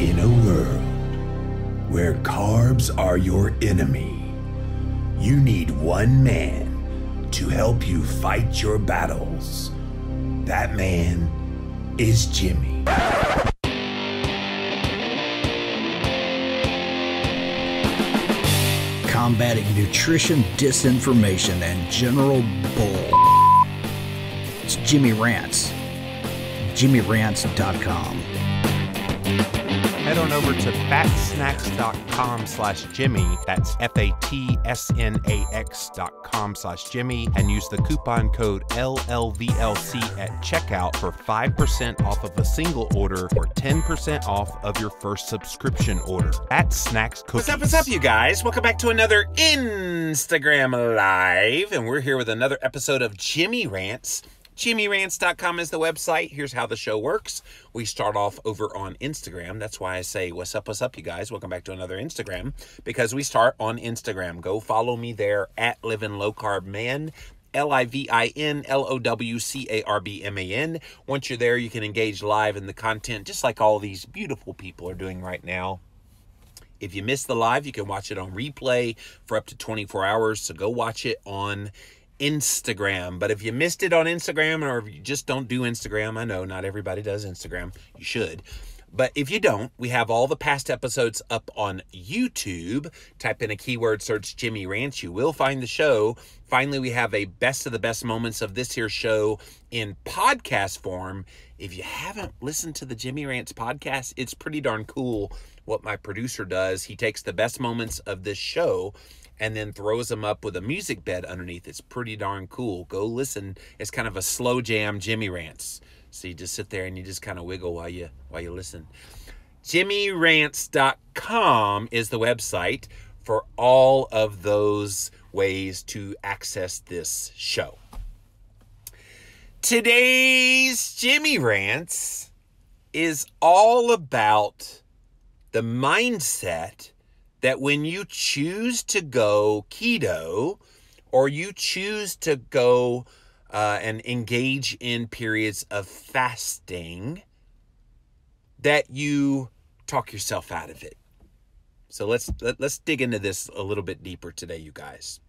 In a world where carbs are your enemy, you need one man to help you fight your battles. That man is Jimmy. Combating nutrition disinformation and general bull. It's Jimmy Rants. JimmyRants.com. Head on over to fatsnacks.com/Jimmy. That's FATSNAX.com/Jimmy and use the coupon code LLVLC at checkout for 5% off of a single order or 10% off of your first subscription order. Fat Snacks Cookies. What's up, you guys? Welcome back to another Instagram Live, and we're here with another episode of Jimmy Rants. JimmyRants.com is the website. Here's how the show works. We start off over on Instagram. That's why I say, what's up, you guys? Welcome back to another Instagram, because we start on Instagram. Go follow me there at Living Low Carb Man, LIVINLOWCARBMAN. Once you're there, you can engage live in the content, just like all these beautiful people are doing right now. If you missed the live, you can watch it on replay for up to 24 hours, so go watch it on Instagram. But if you missed it on Instagram, or if you just don't do Instagram, I know not everybody does Instagram, you should, but if you don't, we have all the past episodes up on YouTube. Type in a keyword search Jimmy Rants, you will find the show. Finally, we have a best of the best moments of this here show in podcast form. If you haven't listened to the Jimmy Rants podcast, it's pretty darn cool what my producer does. He takes the best moments of this show and then throws them up with a music bed underneath. It's pretty darn cool. Go listen. It's kind of a slow jam Jimmy Rants. So you just sit there and you just kind of wiggle while you listen. JimmyRants.com is the website for all of those ways to access this show. Today's Jimmy Rants is all about the mindset that when you choose to go keto, or you choose to go and engage in periods of fasting, that you talk yourself out of it. So let's dig into this a little bit deeper today, you guys.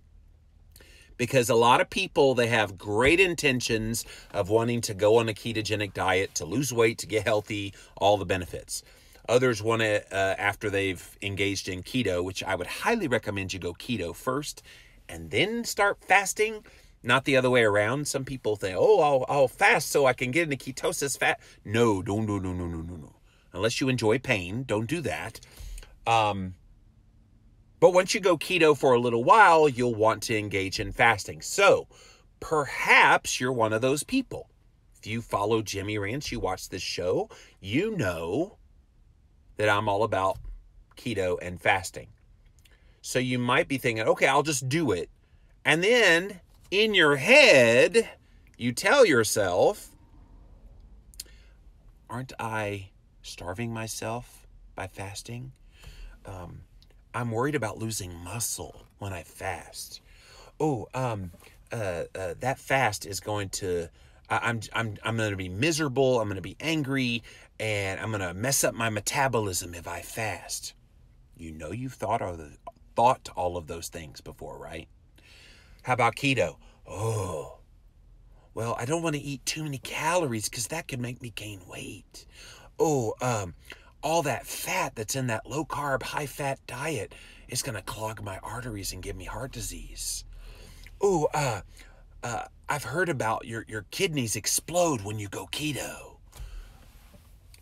Because a lot of people, they have great intentions of wanting to go on a ketogenic diet, to lose weight, to get healthy, all the benefits. Others want to, after they've engaged in keto, which I would highly recommend you go keto first and then start fasting, not the other way around. Some people think, oh, I'll fast so I can get into ketosis fat. No. Unless you enjoy pain, don't do that. But once you go keto for a little while, you'll want to engage in fasting. So perhaps you're one of those people. If you follow Jimmy Rants, you watch this show, you know that I'm all about keto and fasting. So you might be thinking, okay, I'll just do it. And then in your head, you tell yourself, aren't I starving myself by fasting? I'm worried about losing muscle when I fast. That fast is going to, I'm going to be miserable. I'm going to be angry, and I'm going to mess up my metabolism if I fast. You know, you've thought all of those things before, right? How about keto? Oh, well, I don't want to eat too many calories because that could make me gain weight. Oh, all that fat that's in that low carb, high fat diet is going to clog my arteries and give me heart disease. Oh, I've heard about your kidneys explode when you go keto.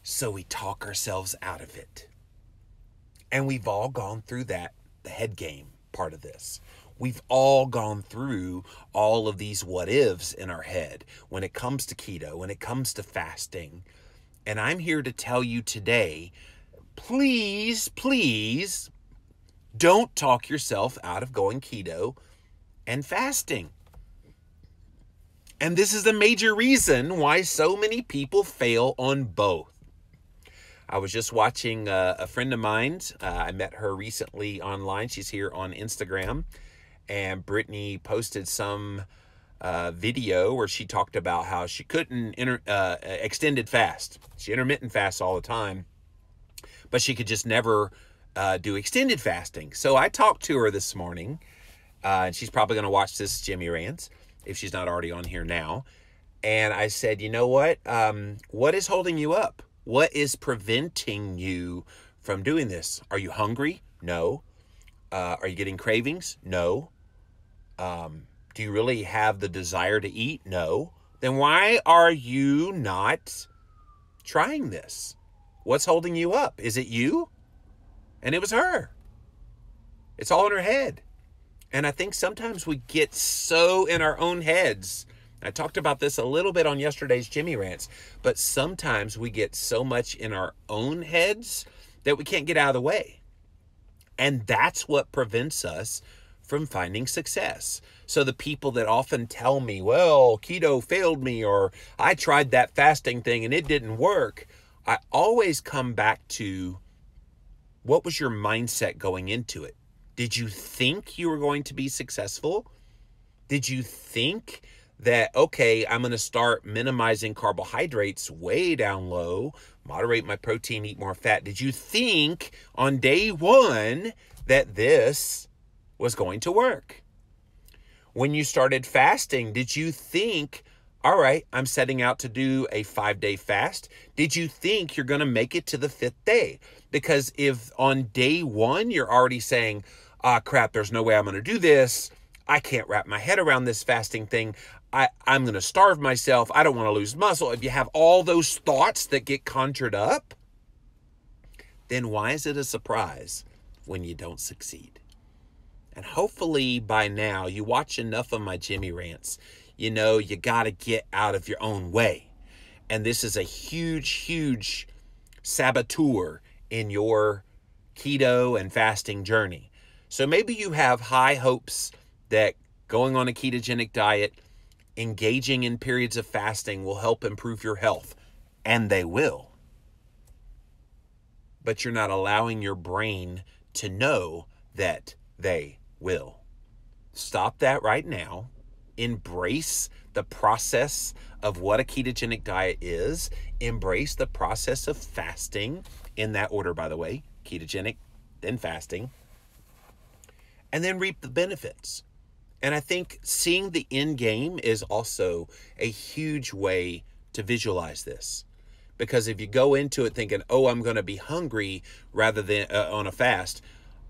So we talk ourselves out of it. And we've all gone through that, the head game part of this. We've all gone through all of these what ifs in our head when it comes to keto, when it comes to fasting. And I'm here to tell you today, please don't talk yourself out of going keto and fasting. And this is a major reason why so many people fail on both. I was just watching a friend of mine. I met her recently online. She's here on Instagram. And Brittany posted some video where she talked about how she couldn't extended fast. She intermittent fasts all the time. but she could just never do extended fasting. So I talked to her this morning, and she's probably going to watch this Jimmy Rants if she's not already on here now. And I said, you know what? What is holding you up? What is preventing you from doing this? Are you hungry? No. Are you getting cravings? No. Do you really have the desire to eat? No. Then why are you not trying this? What's holding you up? Is it you? And it was her. It's all in her head. And I think sometimes we get so in our own heads. I talked about this a little bit on yesterday's Jimmy Rants, but sometimes we get so much in our own heads that we can't get out of the way. And that's what prevents us from finding success. So the people that often tell me, well, keto failed me, or I tried that fasting thing and it didn't work, I always come back to, what was your mindset going into it? Did you think you were going to be successful? Did you think that, okay, I'm going to start minimizing carbohydrates way down low, moderate my protein, eat more fat? Did you think on day one that this was going to work? When you started fasting, did you think, all right, I'm setting out to do a 5-day fast? Did you think you're going to make it to the 5th day? Because if on day one, you're already saying, crap, there's no way I'm going to do this. I can't wrap my head around this fasting thing. I'm going to starve myself. I don't want to lose muscle. If you have all those thoughts that get conjured up, then why is it a surprise when you don't succeed? And hopefully by now, you watch enough of my Jimmy Rants, you know you got to get out of your own way. And this is a huge, huge saboteur in your keto and fasting journey. So maybe you have high hopes that going on a ketogenic diet, engaging in periods of fasting will help improve your health. And they will. But you're not allowing your brain to know that they will. Stop that right now. Embrace the process of what a ketogenic diet is. Embrace the process of fasting, in that order, by the way, ketogenic, then fasting, and then reap the benefits. And I think seeing the end game is also a huge way to visualize this. Because if you go into it thinking, oh, I'm going to be hungry rather than on a fast,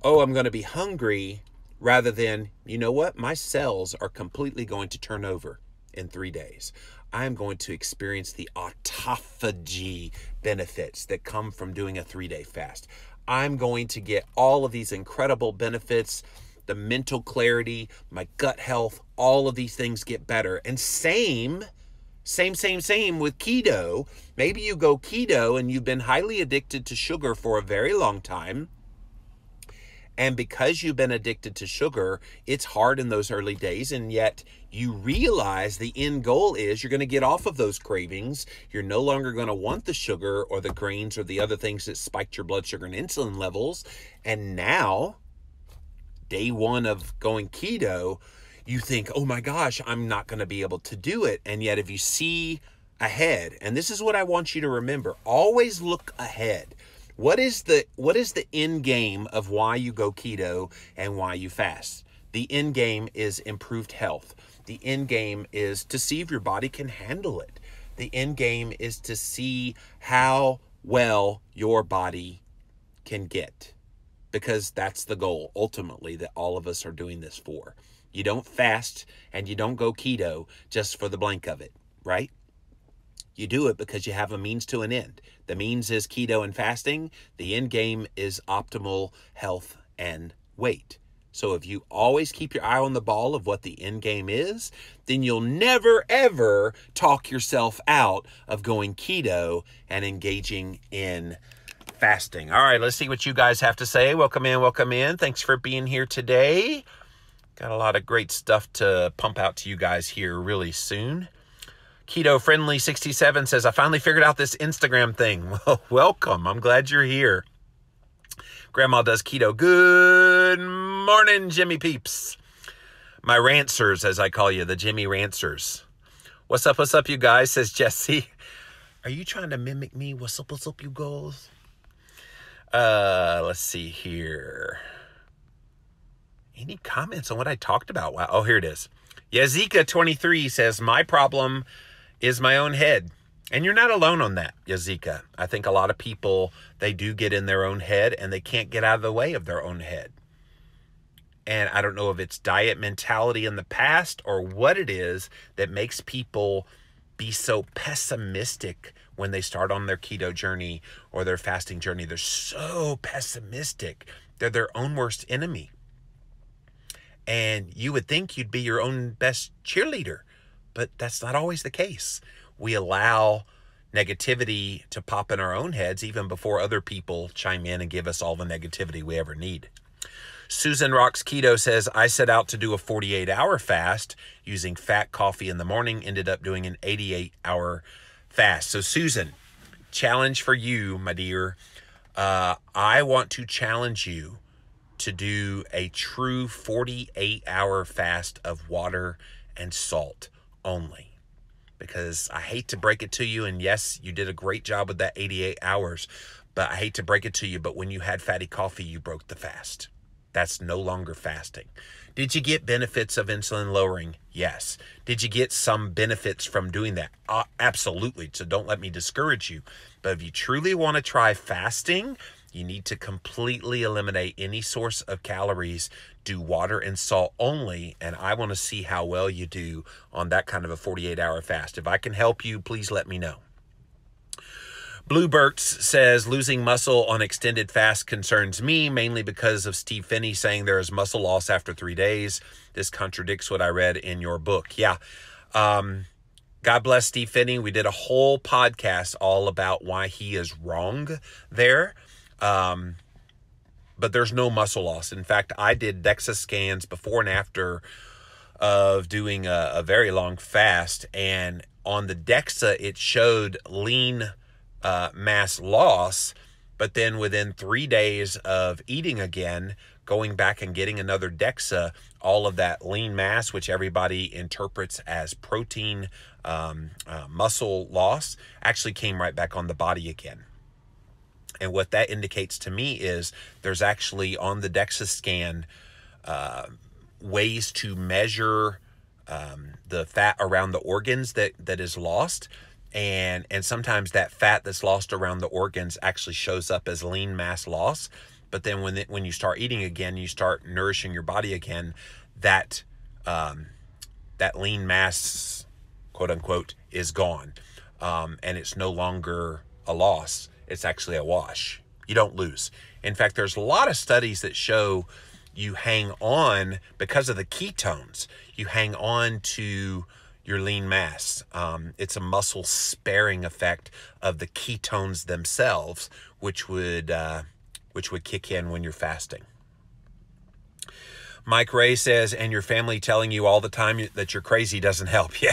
oh, I'm going to be hungry rather than, you know what, my cells are completely going to turn over in 3 days. I'm going to experience the autophagy benefits that come from doing a 3-day fast. I'm going to get all of these incredible benefits, the mental clarity, my gut health, all of these things get better. And same with keto. Maybe you go keto and you've been highly addicted to sugar for a very long time. And because you've been addicted to sugar, it's hard in those early days. And yet you realize the end goal is you're going to get off of those cravings. You're no longer going to want the sugar or the grains or the other things that spiked your blood sugar and insulin levels. And now, day one of going keto, you think, oh my gosh, I'm not going to be able to do it. And yet if you see ahead, and this is what I want you to remember, always look ahead. What is the end game of why you go keto and why you fast? The end game is improved health. The end game is to see if your body can handle it. The end game is to see how well your body can get. Because that's the goal, ultimately, that all of us are doing this for. You don't fast and you don't go keto just for the blank of it, right? You do it because you have a means to an end. The means is keto and fasting. The end game is optimal health and weight. So if you always keep your eye on the ball of what the end game is, then you'll never, ever talk yourself out of going keto and engaging in fasting. All right, let's see what you guys have to say. Welcome in, welcome in. Thanks for being here today. Got a lot of great stuff to pump out to you guys here really soon. Keto Friendly 67 says, I finally figured out this Instagram thing. Well, welcome. I'm glad you're here. Grandma does keto. Good morning, Jimmy peeps. My rantsers, as I call you, the Jimmy rantsers. What's up, you guys, says Jesse. Are you trying to mimic me? What's up, you guys? Let's see here. Any comments on what I talked about? Wow. Oh, here it is. Yazika23 says, my problem is my own head. And you're not alone on that, Yazika. I think a lot of people, they do get in their own head and they can't get out of the way of their own head. And I don't know if it's diet mentality in the past or what it is that makes people be so pessimistic when they start on their keto journey or their fasting journey. They're so pessimistic. They're their own worst enemy. And you would think you'd be your own best cheerleader, but that's not always the case. We allow negativity to pop in our own heads even before other people chime in and give us all the negativity we ever need. Susan Rocks Keto says, I set out to do a 48-hour fast using fat coffee in the morning, ended up doing an 88-hour fast. So Susan, challenge for you, my dear. I want to challenge you to do a true 48-hour fast of water and salt only. Because I hate to break it to you, and yes, you did a great job with that 88 hours, but I hate to break it to you, but when you had fatty coffee, you broke the fast. That's no longer fasting. Did you get benefits of insulin lowering? Yes. Did you get some benefits from doing that? Absolutely. So don't let me discourage you. But if you truly want to try fasting, you need to completely eliminate any source of calories, do water and salt only, and I want to see how well you do on that kind of a 48-hour fast. If I can help you, please let me know. Blueberts says, losing muscle on extended fast concerns me, mainly because of Steve Finney saying there is muscle loss after 3 days. This contradicts what I read in your book. Yeah. God bless Steve Finney. We did a whole podcast all about why he is wrong there. But there's no muscle loss. In fact, I did DEXA scans before and after of doing a very long fast. And on the DEXA, it showed lean mass loss. But then within 3 days of eating again, going back and getting another DEXA, all of that lean mass, which everybody interprets as protein muscle loss, actually came right back on the body again. And what that indicates to me is there's actually on the DEXA scan ways to measure the fat around the organs that is lost. And sometimes that fat that's lost around the organs actually shows up as lean mass loss. But then when you start eating again, you start nourishing your body again, that lean mass, quote unquote, is gone. And it's no longer a loss. It's actually a wash. You don't lose. In fact, there's a lot of studies that show you hang on because of the ketones. You hang on to your lean mass. It's a muscle sparing effect of the ketones themselves, which would kick in when you're fasting. Mike Ray says, and your family telling you all the time that you're crazy doesn't help. Yeah.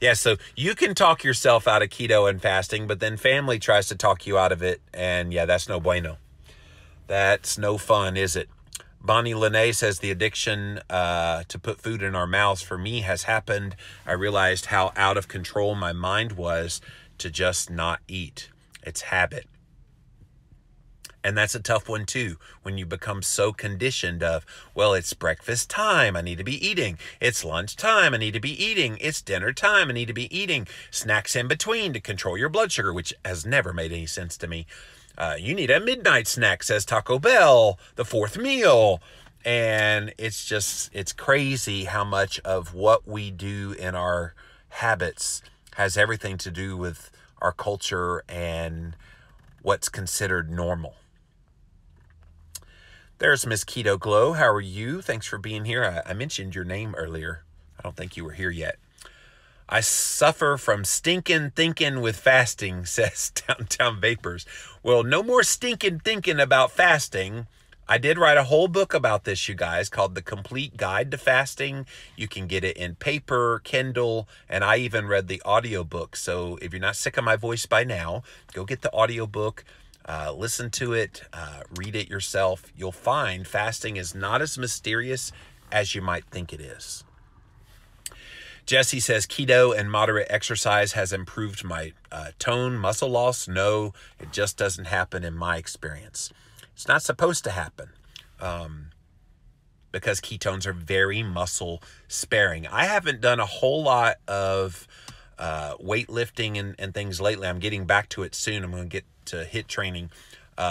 Yeah, so you can talk yourself out of keto and fasting, but then family tries to talk you out of it, and yeah, that's no bueno. That's no fun, is it? Bonnie Lene says, the addiction to put food in our mouths for me has happened. I realized how out of control my mind was to just not eat. It's habit. And that's a tough one too, when you become so conditioned of, well, it's breakfast time, I need to be eating. It's lunch time, I need to be eating. It's dinner time, I need to be eating. Snacks in between to control your blood sugar, which has never made any sense to me. You need a midnight snack, says Taco Bell, the fourth meal. And it's crazy how much of what we do in our habits has everything to do with our culture and what's considered normal. There's Miss Keto Glow. How are you? Thanks for being here. I mentioned your name earlier. I don't think you were here yet. I suffer from stinking thinking with fasting, says Downtown Vapors. Well, no more stinking thinking about fasting. I did write a whole book about this, you guys, called The Complete Guide to Fasting. You can get it in paper, Kindle, and I even read the audiobook. So if you're not sick of my voice by now, go get the audiobook. Listen to it, read it yourself. You'll find fasting is not as mysterious as you might think it is. Jesse says, keto and moderate exercise has improved my tone, muscle loss. No, it just doesn't happen in my experience. It's not supposed to happen because ketones are very muscle sparing. I haven't done a whole lot of weightlifting and things lately. I'm getting back to it soon. I'm going to get to HIIT training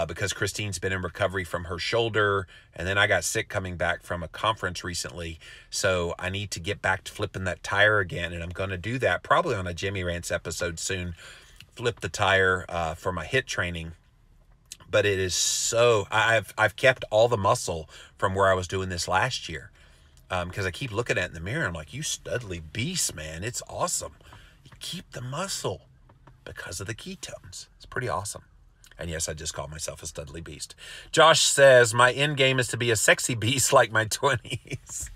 because Christine's been in recovery from her shoulder, and then I got sick coming back from a conference recently, so I need to get back to flipping that tire again, and I'm going to do that probably on a Jimmy Rants episode soon, flip the tire for my HIIT training. But it is so, I've kept all the muscle from where I was doing this last year because I keep looking at it in the mirror, and I'm like, you studly beast, man, it's awesome. You keep the muscle because of the ketones. It's pretty awesome. And yes, I just called myself a studly beast. Josh says, my end game is to be a sexy beast like my 20s.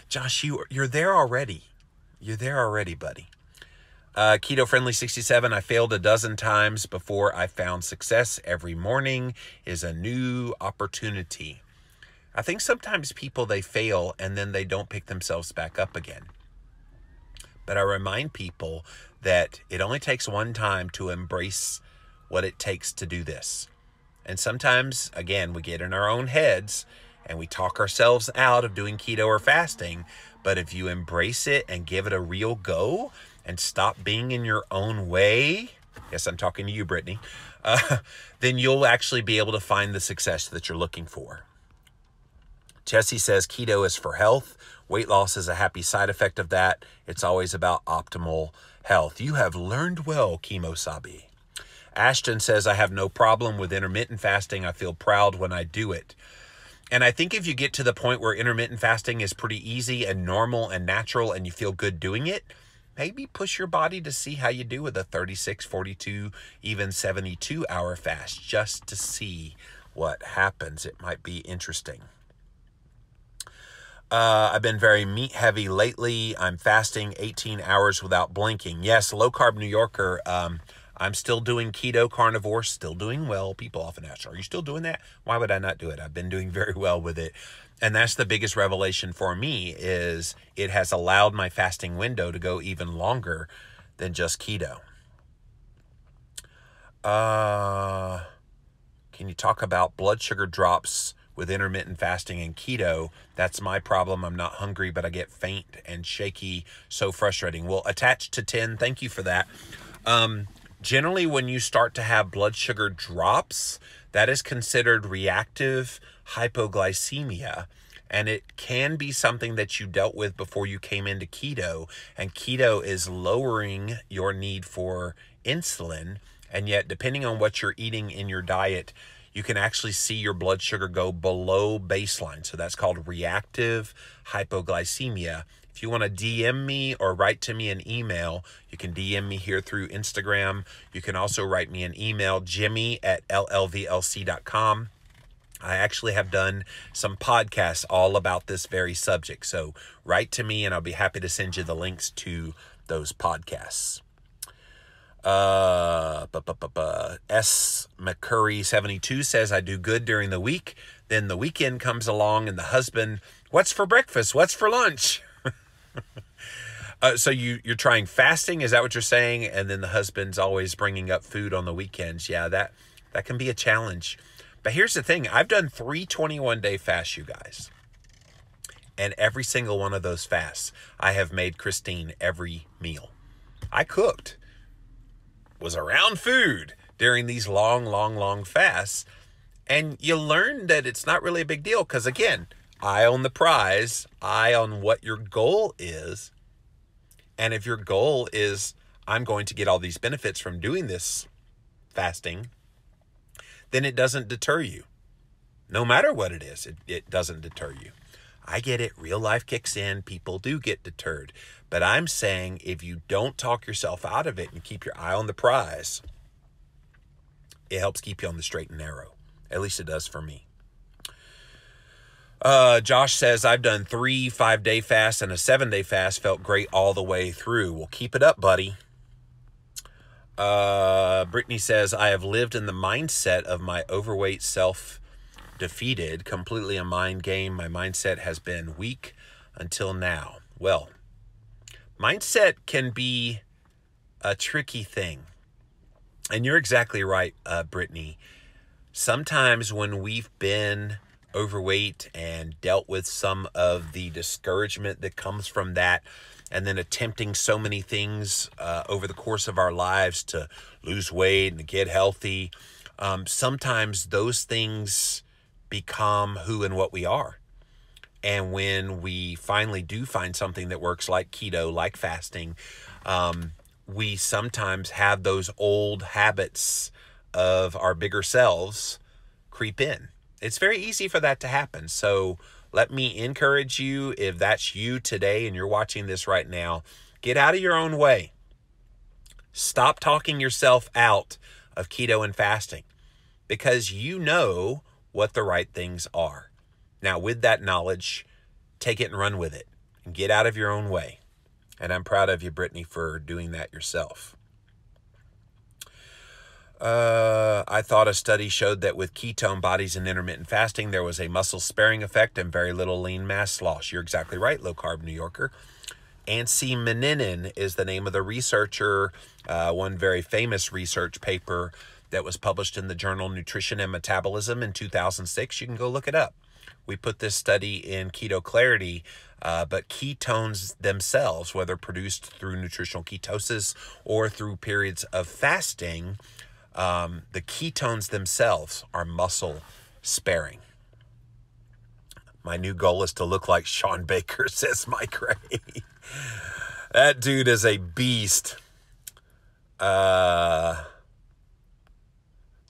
Josh, you're there already. You're there already, buddy. Keto Friendly 67, I failed a dozen times before I found success. Every morning is a new opportunity. I think sometimes people, they fail and then they don't pick themselves back up again. But I remind people that it only takes one time to embrace what it takes to do this. And sometimes, again, we get in our own heads and we talk ourselves out of doing keto or fasting. But if you embrace it and give it a real go and stop being in your own way, yes, I'm talking to you, Brittany, then you'll actually be able to find the success that you're looking for. Jesse says keto is for health. Weight loss is a happy side effect of that. It's always about optimal health. You have learned well, Kimosabi. Ashton says, I have no problem with intermittent fasting. I feel proud when I do it. And I think if you get to the point where intermittent fasting is pretty easy and normal and natural and you feel good doing it, maybe push your body to see how you do with a 36, 42, even 72-hour fast just to see what happens. It might be interesting. I've been very meat heavy lately. I'm fasting 18 hours without blinking. Yes, low carb New Yorker. I'm still doing keto carnivore, still doing well. People often ask, are you still doing that? Why would I not do it? I've been doing very well with it. And that's the biggest revelation for me is it has allowed my fasting window to go even longer than just keto. Can you talk about blood sugar drops with intermittent fasting and keto? That's my problem. I'm not hungry, but I get faint and shaky. So frustrating. Well, attached to 10, thank you for that. Generally, when you start to have blood sugar drops, that is considered reactive hypoglycemia. And it can be something that you dealt with before you came into keto. And keto is lowering your need for insulin. And yet, depending on what you're eating in your diet, you can actually see your blood sugar go below baseline. So that's called reactive hypoglycemia. If you want to DM me or write to me an email, you can DM me here through Instagram. You can also write me an email, jimmy@llvlc.com. I actually have done some podcasts all about this very subject. So write to me and I'll be happy to send you the links to those podcasts. S. McCurry 72 says, I do good during the week. Then the weekend comes along and the husband, what's for breakfast? What's for lunch? So you're trying fasting? Is that what you're saying? And then the husband's always bringing up food on the weekends. Yeah, that can be a challenge. But here's the thing. I've done 3 21-day fasts, you guys. And every single one of those fasts, I have made Christine every meal. I cooked, was around food during these long fasts. And you learn that it's not really a big deal because, again, eye on the prize, eye on what your goal is. And if your goal is, I'm going to get all these benefits from doing this fasting, then it doesn't deter you. No matter what it is, it doesn't deter you. I get it. Real life kicks in. People do get deterred. But I'm saying if you don't talk yourself out of it and keep your eye on the prize, it helps keep you on the straight and narrow. At least it does for me. Josh says, I've done 3 5-day fasts and a 7-day fast. Felt great all the way through. Well, keep it up, buddy. Brittany says, I have lived in the mindset of my overweight self defeated. Completely a mind game. My mindset has been weak until now. Well, mindset can be a tricky thing. And you're exactly right, Brittany. Sometimes when we've been overweight and dealt with some of the discouragement that comes from that, and then attempting so many things over the course of our lives to lose weight and to get healthy, sometimes those things become who and what we are. And when we finally do find something that works, like keto, like fasting, we sometimes have those old habits of our bigger selves creep in. It's very easy for that to happen. So let me encourage you, if that's you today and you're watching this right now, get out of your own way. Stop talking yourself out of keto and fasting, because you know what the right things are. Now, with that knowledge, take it and run with it and get out of your own way. And I'm proud of you, Brittany, for doing that yourself. I thought a study showed that with ketone bodies and intermittent fasting, there was a muscle sparing effect and very little lean mass loss. You're exactly right, Low Carb New Yorker. Anssi Meninen is the name of the researcher, one very famous research paper that was published in the journal Nutrition and Metabolism in 2006. You can go look it up. We put this study in Keto Clarity, but ketones themselves, whether produced through nutritional ketosis or through periods of fasting, the ketones themselves are muscle sparing. My new goal is to look like Sean Baker, says Mike Ray. That dude is a beast.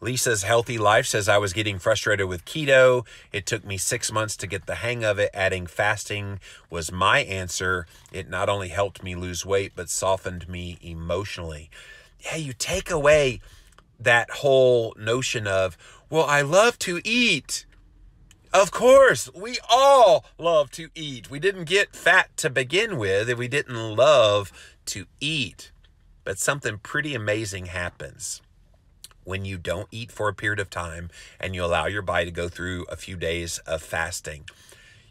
Lisa's Healthy Life says, I was getting frustrated with keto. It took me 6 months to get the hang of it. Adding fasting was my answer. It not only helped me lose weight, but softened me emotionally. Yeah, you take away that whole notion of, well, I love to eat. Of course, we all love to eat. We didn't get fat to begin with if we didn't love to eat. But something pretty amazing happens when you don't eat for a period of time and you allow your body to go through a few days of fasting.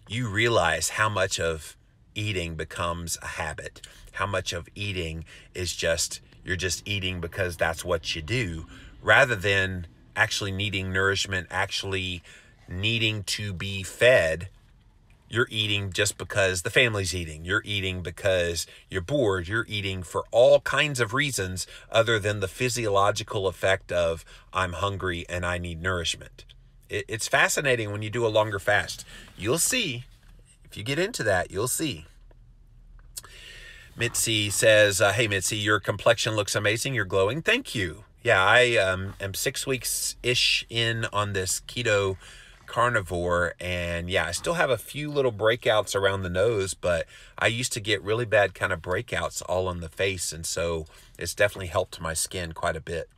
You realize how much of eating becomes a habit, how much of eating is just, you're just eating because that's what you do, rather than actually needing nourishment, actually needing to be fed. You're eating just because the family's eating. You're eating because you're bored. You're eating for all kinds of reasons other than the physiological effect of I'm hungry and I need nourishment. It's fascinating when you do a longer fast. You'll see. If you get into that, you'll see. Mitzi says, hey, Mitzi, your complexion looks amazing. You're glowing. Thank you. Yeah, I am 6 weeks-ish in on this keto carnivore, and yeah, I still have a few little breakouts around the nose, but I used to get really bad kind of breakouts all on the face, and so it's definitely helped my skin quite a bit.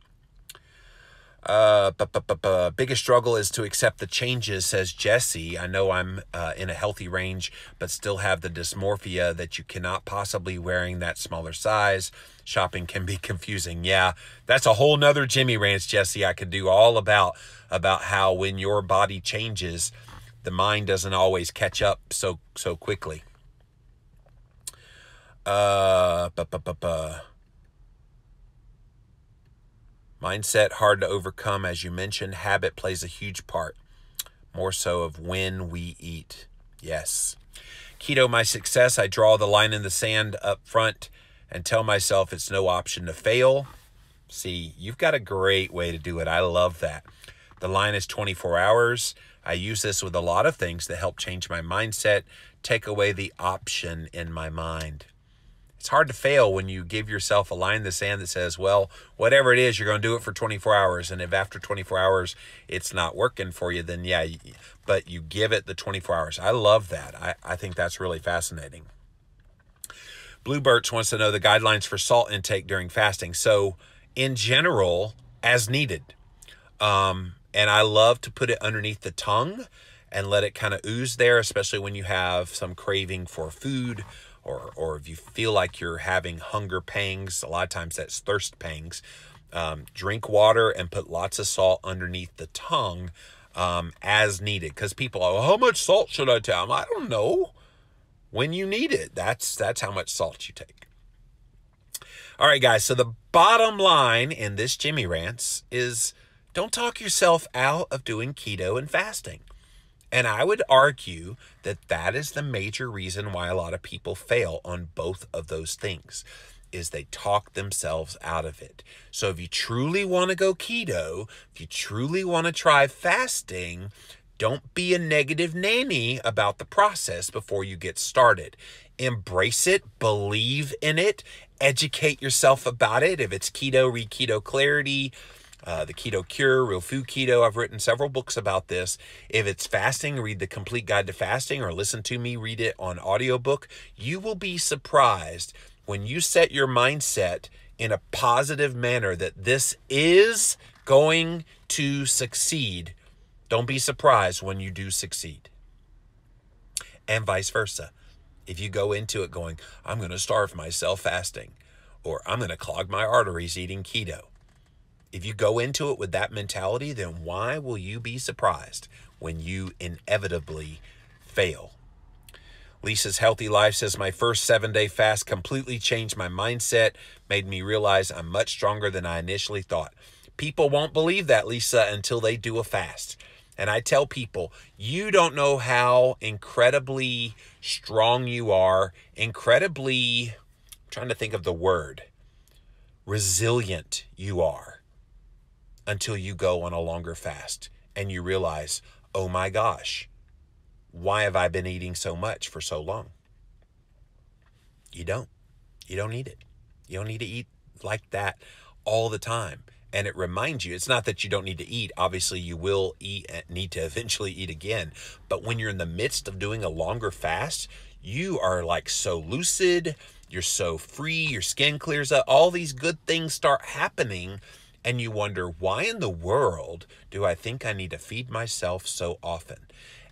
Biggest struggle is to accept the changes, says Jesse. I know I'm in a healthy range, but still have the dysmorphia that you cannot possibly wearing that smaller size. Shopping can be confusing. Yeah, that's a whole nother Jimmy Rants, Jesse. I could do all about how when your body changes, the mind doesn't always catch up so quickly. Mindset hard to overcome. As you mentioned, habit plays a huge part, more so of when we eat. Yes. Keto, my success. I draw the line in the sand up front and tell myself it's no option to fail. See, you've got a great way to do it. I love that. The line is 24 hours. I use this with a lot of things that help change my mindset, take away the option in my mind. It's hard to fail when you give yourself a line in the sand that says, well, whatever it is, you're going to do it for 24 hours. And if after 24 hours, it's not working for you, then yeah, but you give it the 24 hours. I love that. I think that's really fascinating. Blue Birch wants to know the guidelines for salt intake during fasting. So in general, as needed. And I love to put it underneath the tongue and let it kind of ooze there, especially when you have some craving for food, or if you feel like you're having hunger pangs. A lot of times that's thirst pangs. Drink water and put lots of salt underneath the tongue as needed. Because people are, how much salt should I take? I don't know. when you need it. That's how much salt you take. All right, guys. So the bottom line in this Jimmy Rants is don't talk yourself out of doing keto and fasting. And I would argue that that is the major reason why a lot of people fail on both of those things, is they talk themselves out of it. So if you truly want to go keto, if you truly want to try fasting, don't be a negative nanny about the process before you get started. Embrace it, believe in it, educate yourself about it. If it's keto, read Keto Clarity, The Keto Cure, Real Food Keto. I've written several books about this. If it's fasting, read The Complete Guide to Fasting, or listen to me read it on audiobook. You will be surprised when you set your mindset in a positive manner that this is going to succeed. Don't be surprised when you do succeed. And vice versa. If you go into it going, I'm going to starve myself fasting, or I'm going to clog my arteries eating keto. If you go into it with that mentality, then why will you be surprised when you inevitably fail? Lisa's Healthy Life says, my first 7-day fast completely changed my mindset, made me realize I'm much stronger than I initially thought. People won't believe that, Lisa, until they do a fast. And I tell people, you don't know how incredibly strong you are, I'm trying to think of the word, resilient you are, until you go on a longer fast and you realize, oh my gosh, why have I been eating so much for so long? You don't need it. You don't need to eat like that all the time. And it reminds you, it's not that you don't need to eat. Obviously, you will eat and need to eventually eat again. But when you're in the midst of doing a longer fast, you are like so lucid, you're so free, your skin clears up, all these good things start happening. And you wonder, why in the world do I think I need to feed myself so often?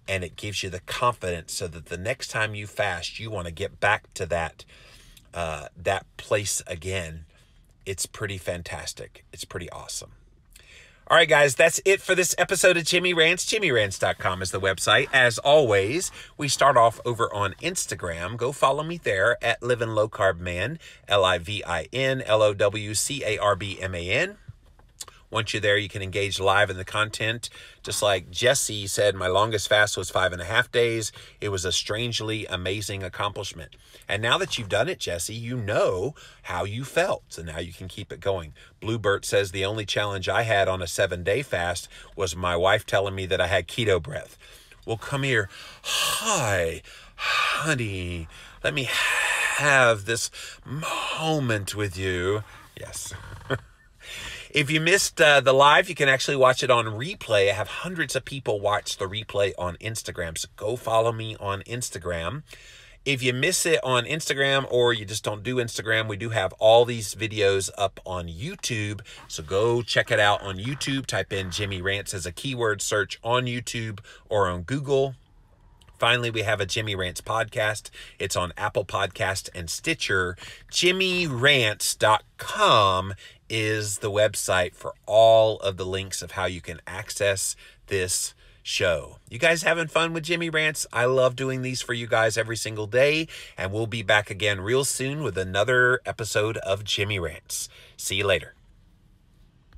And it gives you the confidence so that the next time you fast, you want to get back to that place again. It's pretty fantastic. It's pretty awesome. All right, guys, that's it for this episode of Jimmy Rants. JimmyRants.com is the website. As always, we start off over on Instagram. Go follow me there at Livin' Low Carb Man, LIVINLOWCARBMAN. Once you're there, you can engage live in the content. Just like Jesse said, my longest fast was 5.5 days. It was a strangely amazing accomplishment. And now that you've done it, Jesse, you know how you felt. So now you can keep it going. Bluebird says the only challenge I had on a 7-day fast was my wife telling me that I had keto breath. Well, come here. Hi, honey. Let me have this moment with you. Yes. If you missed the live, you can actually watch it on replay. I have hundreds of people watch the replay on Instagram, so go follow me on Instagram. If you miss it on Instagram or you just don't do Instagram, we do have all these videos up on YouTube, so go check it out on YouTube. Type in Jimmy Rants as a keyword search on YouTube or on Google. Finally, we have a Jimmy Rants podcast. It's on Apple Podcast and Stitcher. JimmyRants.com is the website for all of the links of how you can access this show. You guys having fun with Jimmy Rants? I love doing these for you guys every single day, and we'll be back again real soon with another episode of Jimmy Rants. See you later.